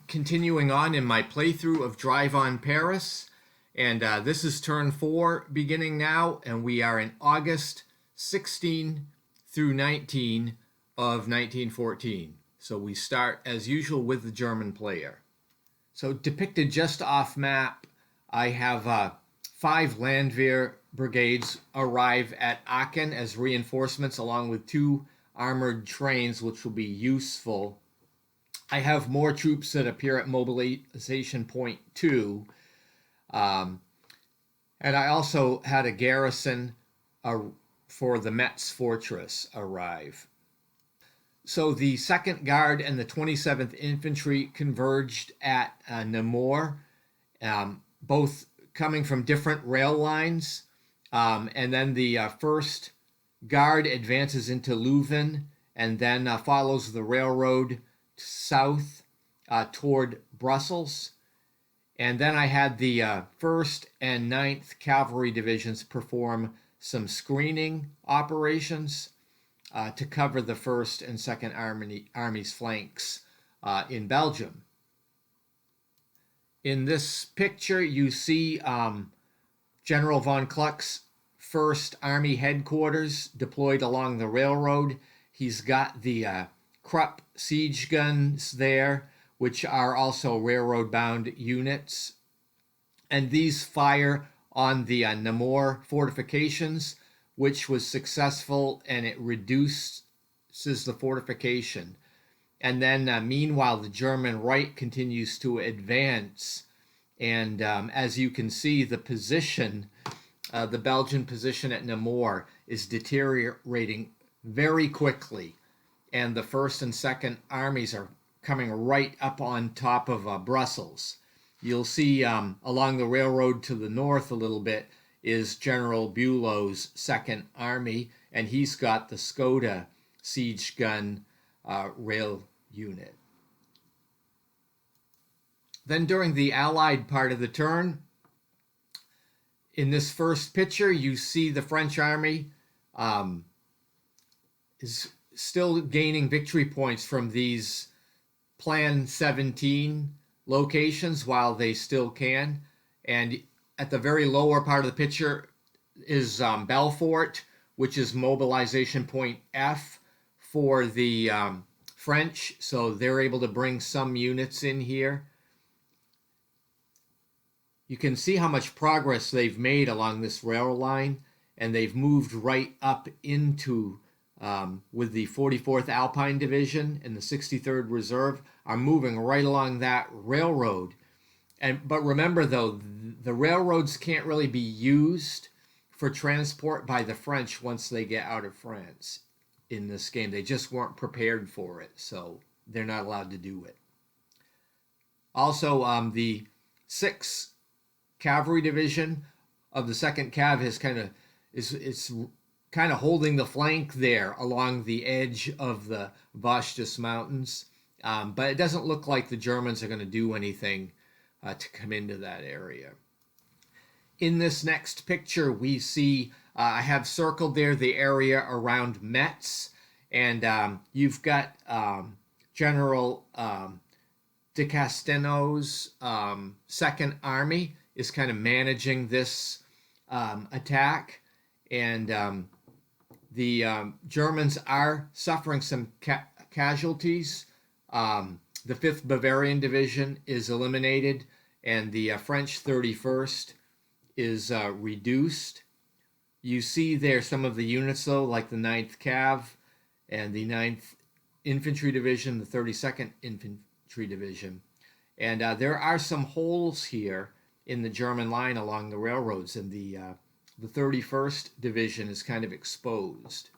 continuing on in my playthrough of Drive on Paris, and this is turn 4 beginning now, and we are in August 16 through 19 of 1914. So we start as usual with the German player. So depicted just off map, I have 5 Landwehr brigades arrive at Aachen as reinforcements, along with 2 armored trains, which will be useful. I have more troops that appear at mobilization point 2. And I also had a garrison for the Metz fortress arrive. So the 2nd Guard and the 27th Infantry converged at Namur, both coming from different rail lines. And then the 1st Guard advances into Leuven and then follows the railroad south toward Brussels. And then I had the 1st and 9th Cavalry Divisions perform some screening operations to cover the 1st and 2nd Army's flanks in Belgium. In this picture, you see General von Kluck's 1st Army headquarters deployed along the railroad. He's got the Krupp siege guns there, which are also railroad-bound units. And these fire on the Namur fortifications, which was successful, and it reduces the fortification. And then meanwhile, the German right continues to advance. And as you can see, the position, the Belgian position at Namur is deteriorating very quickly. And the 1st and 2nd armies are coming right up on top of Brussels. You'll see along the railroad to the north a little bit is General Bülow's 2nd Army, and he's got the Skoda siege gun rail unit. Then during the Allied part of the turn, in this first picture, you see the French Army is still gaining victory points from these Plan 17 locations while they still can. And at the very lower part of the picture is Belfort, which is mobilization point F for the French. So they're able to bring some units in here. You can see how much progress they've made along this rail line, and they've moved right up into with the 44th Alpine Division and the 63rd Reserve are moving right along that railroad. But remember, though, the railroads can't really be used for transport by the French once they get out of France in this game. They just weren't prepared for it, so they're not allowed to do it. Also, the 6th Cavalry Division of the 2nd Cav is kind of holding the flank there along the edge of the Vosges Mountains. But it doesn't look like the Germans are going to do anything to come into that area. In this next picture, we see, I have circled there the area around Metz, and you've got General de Castelnau's 2nd Army is kind of managing this attack, and the Germans are suffering some casualties. The 5th Bavarian Division is eliminated, and the French 31st is reduced. You see there some of the units, though, like the 9th Cav and the 9th Infantry Division, the 32nd Infantry Division. And there are some holes here in the German line along the railroads, and the 31st Division is kind of exposed.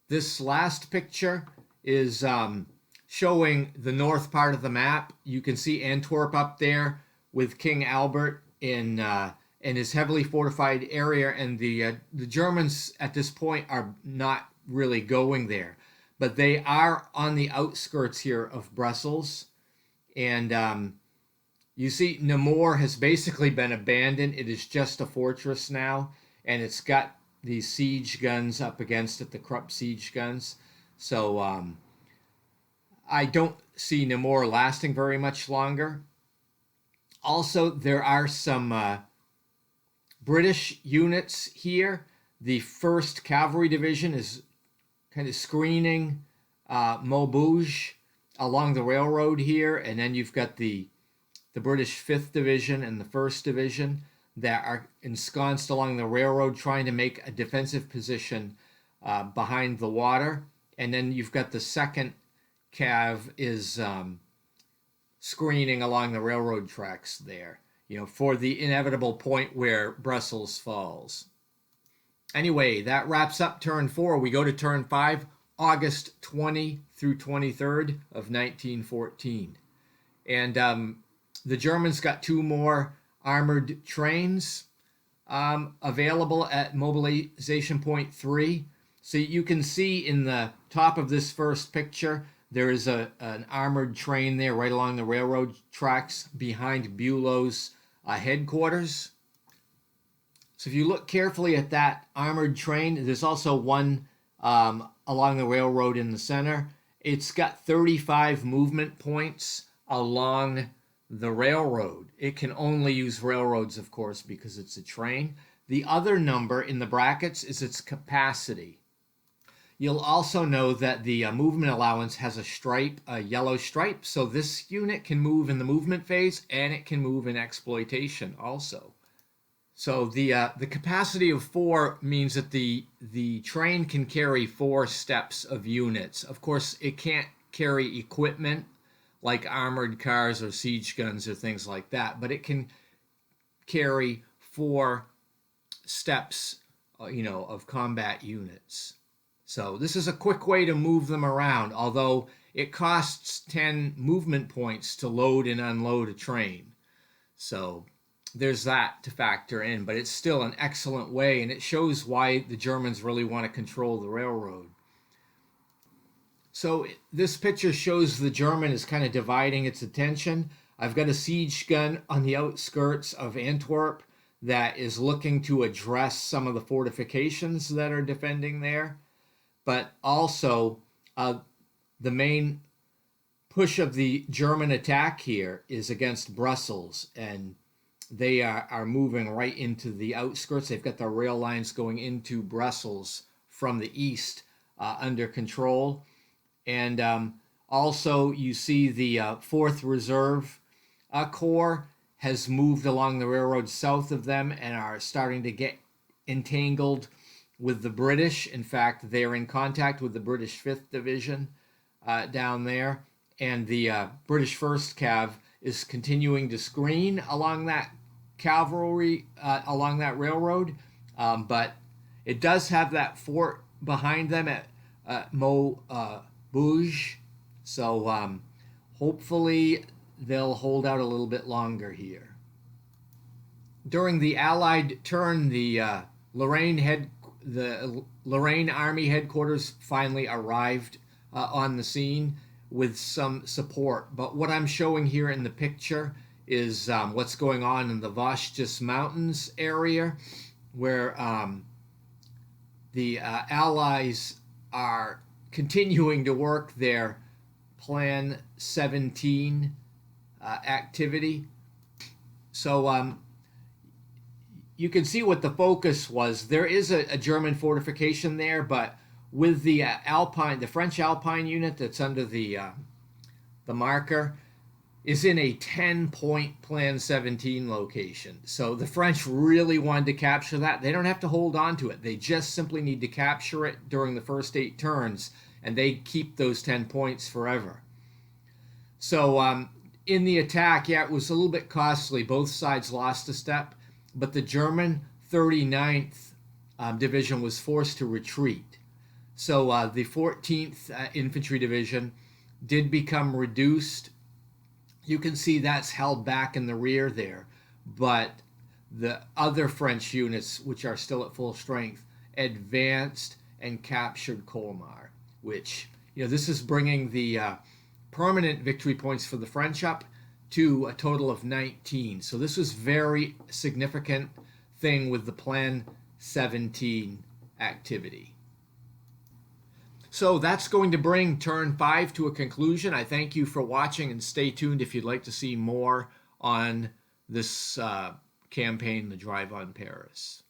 This last picture is showing the north part of the map. You can see Antwerp up there with King Albert in his heavily fortified area, and the Germans at this point are not really going there, but they are on the outskirts here of Brussels. And you see Namur has basically been abandoned. It is just a fortress now, and it's got these siege guns up against it, the Krupp siege guns. So I don't see Namur lasting very much longer. Also, there are some British units here. The 1st Cavalry Division is kind of screening Maubeuge along the railroad here, and then you've got the British 5th Division and the 1st Division that are ensconced along the railroad trying to make a defensive position behind the water. And then you've got the 2nd Cav is screening along the railroad tracks there, for the inevitable point where Brussels falls. Anyway, that wraps up turn 4. We go to turn 5, August 20 through 23rd of 1914. And the Germans got 2 more armored trains available at mobilization point 3. So you can see in the top of this first picture, there is an armored train there right along the railroad tracks behind Bülow's headquarters. So if you look carefully at that armored train, there's also one along the railroad in the center. It's got 35 movement points along the railroad. It can only use railroads, of course, because it's a train. The other number in the brackets is its capacity. You'll also know that the movement allowance has a stripe, a yellow stripe, so this unit can move in the movement phase and it can move in exploitation also. So the capacity of 4 means that the train can carry 4 steps of units. Of course, it can't carry equipment like armored cars or siege guns or things like that, but it can carry 4 steps, of combat units. So this is a quick way to move them around, although it costs 10 movement points to load and unload a train. So there's that to factor in, but it's still an excellent way, and it shows why the Germans really want to control the railroad. So this picture shows the German is kind of dividing its attention. I've got a siege gun on the outskirts of Antwerp that is looking to address some of the fortifications that are defending there. But also, the main push of the German attack here is against Brussels, and they are moving right into the outskirts. They've got the rail lines going into Brussels from the east under control. And also, you see the 4th Reserve Corps has moved along the railroad south of them and are starting to get entangled with the British. In fact, they're in contact with the British 5th Division down there. And the British 1st Cav is continuing to screen along that cavalry, along that railroad. But it does have that fort behind them at Maubeuge. So hopefully they'll hold out a little bit longer here. During the Allied turn, the Lorraine Army headquarters finally arrived on the scene with some support. But what I'm showing here in the picture is what's going on in the Vosges Mountains area, where the Allies are continuing to work their Plan 17 activity. So you can see what the focus was. There is a German fortification there, but with the French Alpine unit that's under the marker is in a 10-point Plan 17 location. So the French really wanted to capture that. They don't have to hold on to it. They just simply need to capture it during the first 8 turns, and they keep those 10 points forever. So in the attack, it was a little bit costly. Both sides lost a step, but the German 39th Division was forced to retreat. So the 14th Infantry Division did become reduced. You can see that's held back in the rear there, but the other French units, which are still at full strength, advanced and captured Colmar, which, this is bringing the permanent victory points for the French up to a total of 19. So this was very significant thing with the Plan 17 activity. So that's going to bring turn 5 to a conclusion. I thank you for watching, and stay tuned if you'd like to see more on this campaign, The Drive on Paris.